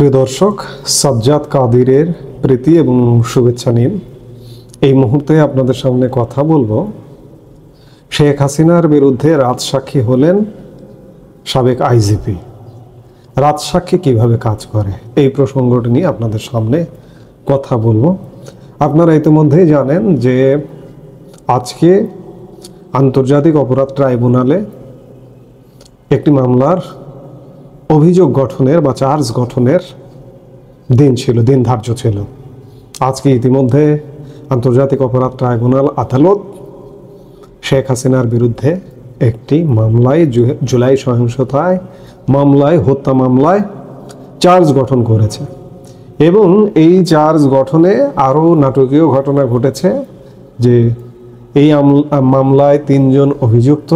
প্রিয় দর্শক, সাজ্জাদ কাদিরের প্রীতি এবং শুভেচ্ছা নিন। এই মুহূর্তে আপনাদের সামনে কথা বলবো শেখ হাসিনার বিরুদ্ধে রাজসাক্ষী হলেন সাবেক আইজিপি। রাজসাক্ষী কিভাবে কাজ করে এই প্রসঙ্গটি নিয়ে আপনাদের সামনে কথা বলবো। আপনারা ইতিমধ্যেই জানেন যে আজকে আন্তর্জাতিক অপরাধ ট্রাইব্যুনালে একটি মামলার অভিযোগ গঠনের বা চার্জ গঠনের দিন ধার্য ছিল। আজকে ইতিমধ্যে আন্তর্জাতিক অপরাধ ট্রাইব্যুনাল আদালত শেখ হাসিনার বিরুদ্ধে একটি মামলায় জুলাই সহিংসতায় হত্যা মামলায় চার্জ গঠন করেছে এবং এই চার্জ গঠনে আরও নাটকীয় ঘটনা ঘটেছে যে এই মামলায় 3 জন অভিযুক্ত,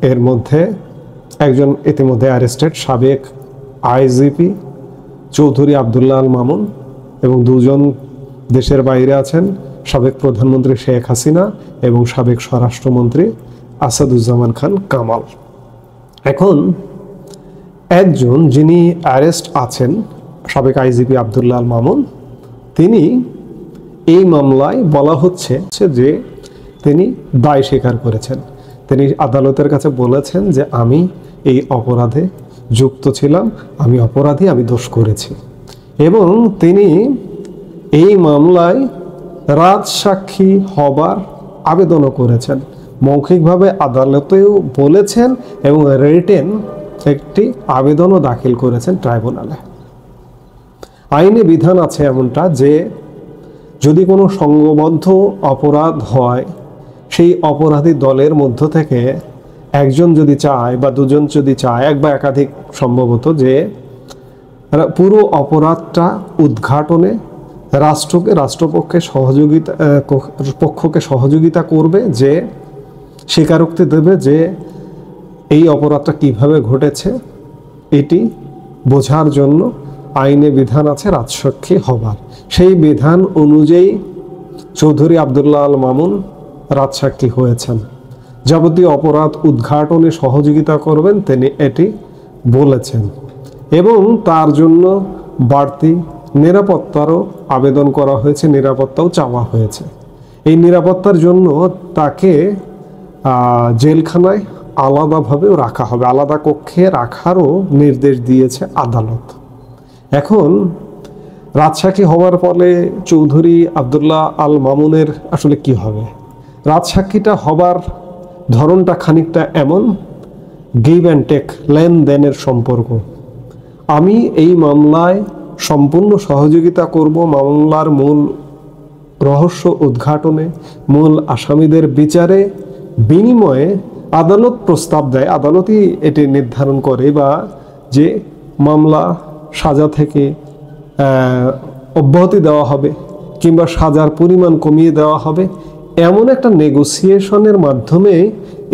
এর মধ্যে একজন ইতিমধ্যে অ্যারেস্টেড সাবেক আইজিপি চৌধুরী আবদুল্লাহ আল মামুন এবং 2 জন দেশের বাইরে আছেন, সাবেক প্রধানমন্ত্রী শেখ হাসিনা এবং সাবেক স্বরাষ্ট্রমন্ত্রী আসাদুজ্জামান খান কামাল। এখন একজন যিনি অ্যারেস্ট আছেন সাবেক আইজিপি আবদুল্লাহ আল মামুন, তিনি এই মামলায় বলা হচ্ছে যে তিনি দায় স্বীকার করেছেন। তিনি আদালতের কাছে বলেছেন যে আমি এই অপরাধে যুক্ত ছিলাম, আমি অপরাধী, আমি দোষ করেছি এবং তিনি এই মামলায় রাজসাক্ষী হবার আবেদনও করেছেন। মৌখিকভাবে আদালতেও বলেছেন এবং রিটেন একটি আবেদনও দাখিল করেছেন ট্রাইব্যুনালে। আইনে বিধান আছে এমনটা যে যদি কোনো সংঘবদ্ধ অপরাধ হয়, সেই অপরাধী দলের মধ্য থেকে একজন যদি চায় বা 2 জন যদি চায়, এক বা একাধিক সম্ভবত, যে পুরো অপরাধটা উদ্ঘাটনে রাষ্ট্রপক্ষকে সহযোগিতা করবে, যে স্বীকারোক্তি দেবে যে এই অপরাধটা কিভাবে ঘটেছে, এটি বোঝার জন্য আইনে বিধান আছে রাজসাক্ষী হবার। সেই বিধান অনুযায়ী চৌধুরী আবদুল্লাহ আল মামুন রাজসাক্ষী হয়েছেন। যাবতীয় অপরাধ উদ্ঘাটনে সহযোগিতা করবেন তিনি এটি বলেছেন এবং তার জন্য বাড়তি নিরাপত্তারও আবেদন করা হয়েছে, নিরাপত্তাও চাওয়া হয়েছে। এই নিরাপত্তার জন্য তাকে জেলখানায় আলাদাভাবেও রাখা হবে, আলাদা কক্ষে রাখারও নির্দেশ দিয়েছে আদালত। এখন রাজসাক্ষী হওয়ার ফলে চৌধুরী আবদুল্লাহ আল মামুনের আসলে কি হবে? রাজসাক্ষীটা হবার ধরনটা খানিকটা এমন, গিভ অ্যান্ড টেক, লেনদেনের সম্পর্ক। আমি এই মামলায় সম্পূর্ণ সহযোগিতা করব, মামলার মূল রহস্য উদ্ঘাটনে, মূল আসামিদের বিচারে, বিনিময়ে আদালত প্রস্তাব দেয়, আদালতই এটি নির্ধারণ করে বা যে মামলা সাজা থেকে অব্যাহতি দেওয়া হবে কিংবা সাজার পরিমাণ কমিয়ে দেওয়া হবে, এমন একটা নেগোসিয়েশনের মাধ্যমে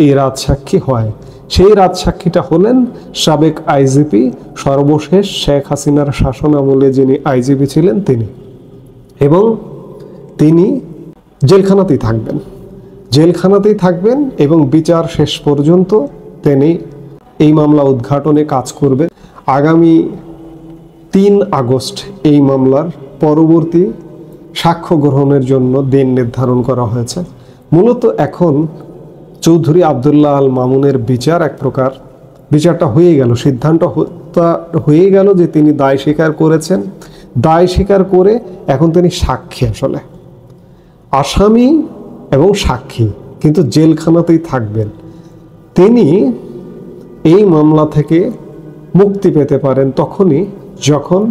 এই রাজসাক্ষী হয়। সেই রাজসাক্ষীটা হলেন সাবেক আইজিপি, সর্বশেষ শেখ হাসিনার শাসন আমলে যিনি আইজিপি ছিলেন তিনি, এবং তিনি জেলখানাতেই থাকবেন এবং বিচার শেষ পর্যন্ত তিনি এই মামলা উদ্ঘাটনে কাজ করবেন। আগামী 3 আগস্ট এই মামলার পরবর্তী সাক্ষ্য গ্রহণের জন্য দিন নির্ধারণ করা হয়েছে। মূলত এখন চৌধুরী আবদুল্লাহ আল মামুনের বিচার এক প্রকার, বিচারটা হয়ে গেল, সিদ্ধান্ত হয়ে গেল যে তিনি দায় স্বীকার করেছেন। দায় স্বীকার করে এখন তিনি সাক্ষী, আসলে আসামি এবং সাক্ষী, কিন্তু জেলখানাতেই থাকবেন। তিনি এই মামলা থেকে মুক্তি পেতে পারেন তখনই যখন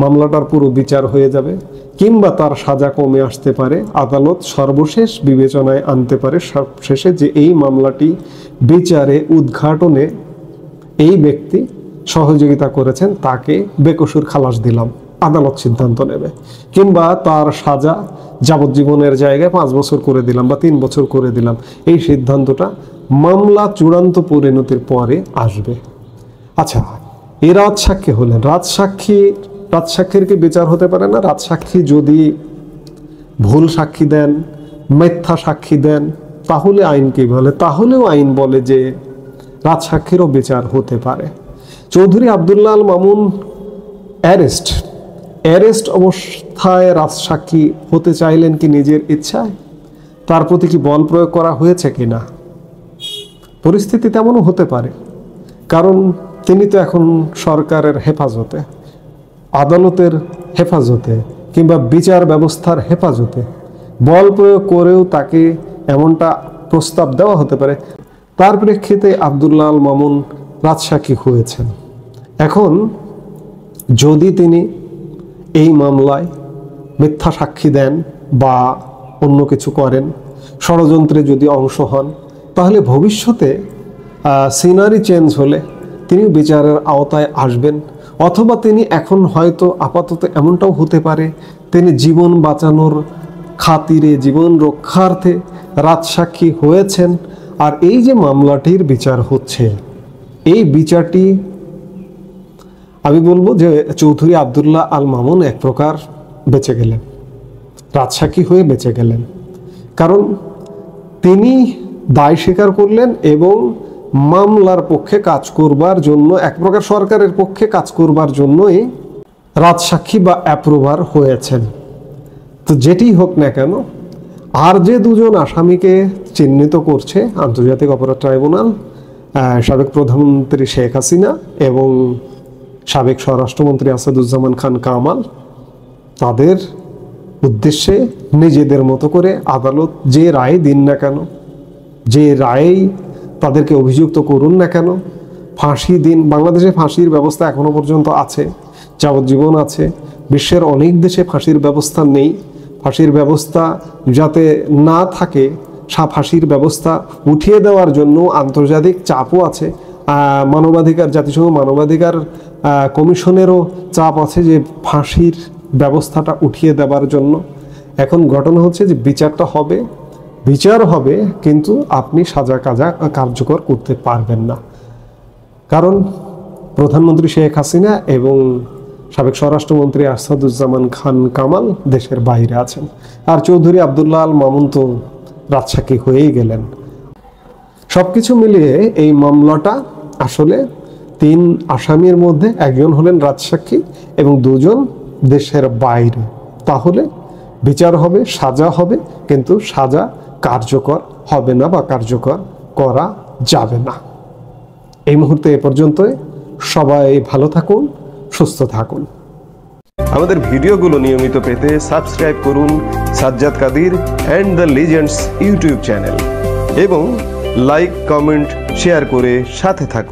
মামলাটার পুরো বিচার হয়ে যাবে কিংবা তার সাজা কমে আসতে পারে। আদালত সর্বশেষ বিবেচনায় আনতে পারে সবশেষে যে এই মামলাটি বিচারে উদ্ঘাটনে এই ব্যক্তি সহযোগিতা করেছেন, তাকে বেকসুর খালাস দিলাম, আদালত সিদ্ধান্ত নেবে, কিংবা তার সাজা যাবজ্জীবনের জায়গায় 5 বছর করে দিলাম বা 3 বছর করে দিলাম। এই সিদ্ধান্তটা মামলা চূড়ান্ত পরিণতির পরে আসবে। আচ্ছা, এই রাজসাক্ষী হলেন, রাজসাক্ষীর কি বিচার হতে পারে না? রাজসাক্ষী যদি ভুল সাক্ষী দেন, মিথ্যা সাক্ষী দেন, তাহলে আইন কি বলে? তাহলেও আইন বলে যে রাজসাক্ষীরও বিচার হতে পারে। চৌধুরী আবদুল্লাহ আল মামুন অ্যারেস্ট অ্যারেস্ট অবস্থায় রাজসাক্ষী হতে চাইলেন কি নিজের ইচ্ছায়? তার প্রতি কি বল প্রয়োগ করা হয়েছে কিনা? পরিস্থিতি তেমনও হতে পারে, কারণ তিনি তো এখন সরকারের হেফাজতে, আদালতের হেফাজতে কিংবা বিচার ব্যবস্থার হেফাজতে। বল প্রয়োগ করেও তাকে এমনটা প্রস্তাব দেওয়া হতে পারে। তার প্রেক্ষিতে আব্দুল্লাহ আল মামুন রাজসাক্ষী হয়েছেন। এখন যদি তিনি এই মামলায় মিথ্যা সাক্ষী দেন বা অন্য কিছু করেন, ষড়যন্ত্রে যদি অংশ হন, তাহলে ভবিষ্যতে সিনারি চেঞ্জ হলে তিনি বিচারের আওতায় আসবেন। অথবা তিনি এখন হয়তো আপাতত এমনটাও হতে পারে তিনি জীবন বাঁচানোর খাতিরে, জীবন রক্ষার্থে রাজসাক্ষী হয়েছেন। আর এই যে মামলাটির বিচার হচ্ছে, এই বিচারটি আমি বলবো যে চৌধুরী আব্দুল্লাহ আল মামুন এক প্রকার বেঁচে গেলেন, রাজসাক্ষী হয়ে বেঁচে গেলেন। কারণ তিনি দায় স্বীকার করলেন এবং মামলার পক্ষে কাজ করবার জন্য, এক প্রকার সরকারের পক্ষে কাজ করবার জন্যই রাজসাক্ষী বা অ্যাপ্রুভার হয়েছেন। তো যেটি হোক না কেন, আর যে দুজন আসামিকে চিহ্নিত করছে আন্তর্জাতিক অপরাধ ট্রাইব্যুনাল, সাবেক প্রধানমন্ত্রী শেখ হাসিনা এবং সাবেক স্বরাষ্ট্রমন্ত্রী আসাদুজ্জামান খান কামাল, তাদের উদ্দেশ্যে নিজেদের মতো করে আদালত যে রায় দিন না কেন, যে রায়েই তাদেরকে অভিযুক্ত করুন না কেন, ফাঁসি দিন। বাংলাদেশে ফাঁসির ব্যবস্থা এখনো পর্যন্ত আছে, যাবজ্জীবন আছে। বিশ্বের অনেক দেশে ফাঁসির ব্যবস্থা নেই। ফাঁসির ব্যবস্থা যাতে না থাকে, ফাঁসির ব্যবস্থা উঠিয়ে দেওয়ার জন্য আন্তর্জাতিক চাপও আছে। মানবাধিকার, জাতিসংঘ মানবাধিকার কমিশনেরও চাপ আছে যে ফাঁসির ব্যবস্থাটা উঠিয়ে দেওয়ার জন্য। এখন ঘটনা হচ্ছে যে বিচারটা হবে, বিচার হবে, কিন্তু আপনি সাজা কার্যকর করতে পারবেন না। কারণ প্রধানমন্ত্রী শেখ হাসিনা এবং সাবেক স্বরাষ্ট্রমন্ত্রী আসাদুজ্জামান খান কামাল দেশের বাইরে আছেন, আর চৌধুরী আব্দুল্লাহ আল মামুন তো রাজসাক্ষী হয়েই গেলেন। সবকিছু মিলিয়ে এই মামলাটা আসলে 3 আসামির মধ্যে একজন হলেন রাজসাক্ষী এবং 2 জন দেশের বাইরে। তাহলে বিচার হবে, সাজা হবে, কিন্তু সাজা কার্যকর হবে না বা কার্যকর করা যাবে না। এই মুহূর্তে এ পর্যন্তই। সবাই ভালো থাকুন, সুস্থ থাকুন। আমাদের ভিডিওগুলো নিয়মিত পেতে সাবস্ক্রাইব করুন Sajjad Kadir and the legends YouTube channel এবং লাইক, কমেন্ট, শেয়ার করে সাথে থাকুন।